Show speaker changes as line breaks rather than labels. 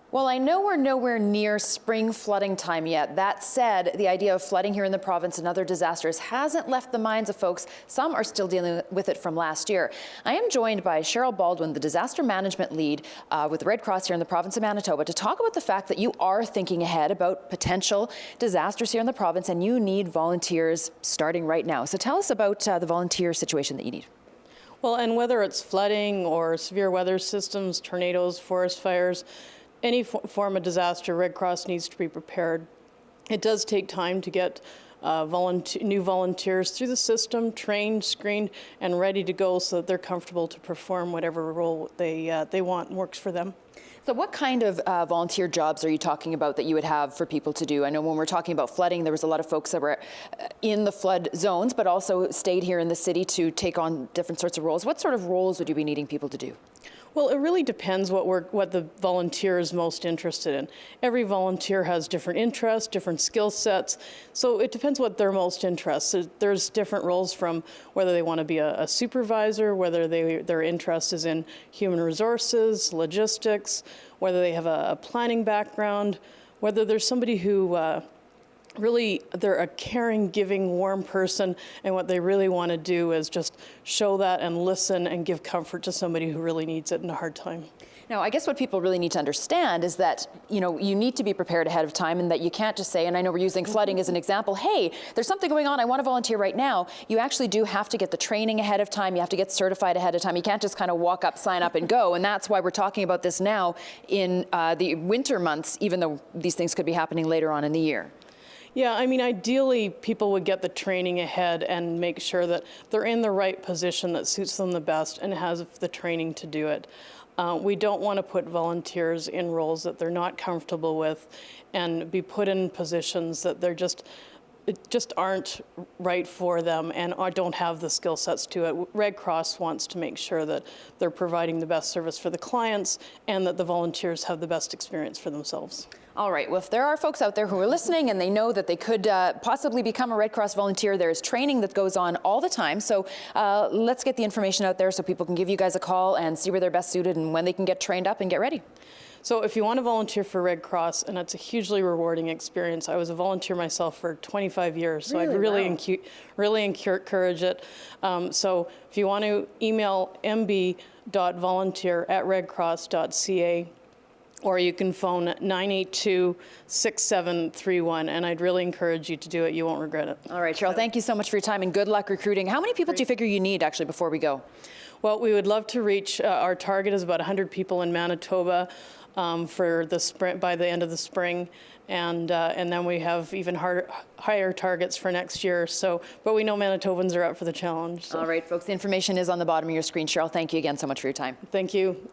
Well, I know we're nowhere near spring flooding time yet. That said, the idea of flooding here in the province and other disasters hasn't left the minds of folks. Some are still dealing with it from last year. I am joined by Cheryl Baldwin, the disaster management lead with the Red Cross here in the province of Manitoba, to talk about the fact that you are thinking ahead about potential disasters here in the province and you need volunteers starting right now. So tell us about the volunteer situation that you need.
Well, and whether it's flooding or severe weather systems, tornadoes, forest fires, any form of disaster, Red Cross needs to be prepared. It does take time to get new volunteers through the system, trained, screened, and ready to go so that they're comfortable to perform whatever role they want and works for them.
So what kind of volunteer jobs are you talking about that you would have for people to do? I know when we're talking about flooding, there was a lot of folks that were in the flood zones, but also stayed here in the city to take on different sorts of roles. What sort of roles would you be needing people to do?
Well, it really depends what the volunteer is most interested in. Every volunteer has different interests, different skill sets, so it depends what they're most interested. There's different roles from whether they want to be a supervisor, whether their interest is in human resources, logistics, whether they have a planning background, whether there's somebody who really, they're a caring, giving, warm person, and what they really want to do is just show that and listen and give comfort to somebody who really needs it in a hard time.
Now, I guess what people really need to understand is that, you need to be prepared ahead of time, and that you can't just say, and I know we're using flooding as an example, hey, there's something going on, I want to volunteer right now. You actually do have to get the training ahead of time. You have to get certified ahead of time. You can't just kind of walk up, sign up, and go. And that's why we're talking about this now in the winter months, even though these things could be happening later on in the year.
Yeah, I mean, ideally, people would get the training ahead and make sure that they're in the right position that suits them the best and has the training to do it. We don't want to put volunteers in roles that they're not comfortable with and be put in positions that they're just aren't right for them and don't have the skill sets to it. Red Cross wants to make sure that they're providing the best service for the clients and that the volunteers have the best experience for themselves.
All right, well, if there are folks out there who are listening and they know that they could possibly become a Red Cross volunteer, there's training that goes on all the time. So let's get the information out there so people can give you guys a call and see where they're best suited and when they can get trained up and get ready.
So if you want to volunteer for Red Cross, and it's a hugely rewarding experience. I was a volunteer myself for 25 years, so I'd really encourage it. So if you want to email mb.volunteer@redcross.ca, or you can phone 982-6731, and I'd really encourage you to do it. You won't regret it.
All right, Cheryl, thank you so much for your time and good luck recruiting. How many people do you figure you need actually before we go?
Well, we would love to reach, our target is about 100 people in Manitoba for the spring, by the end of the spring. And then we have even higher targets for next year. So, but we know Manitobans are up for the challenge. So.
All right, folks, the information is on the bottom of your screen. Cheryl, thank you again so much for your time.
Thank you.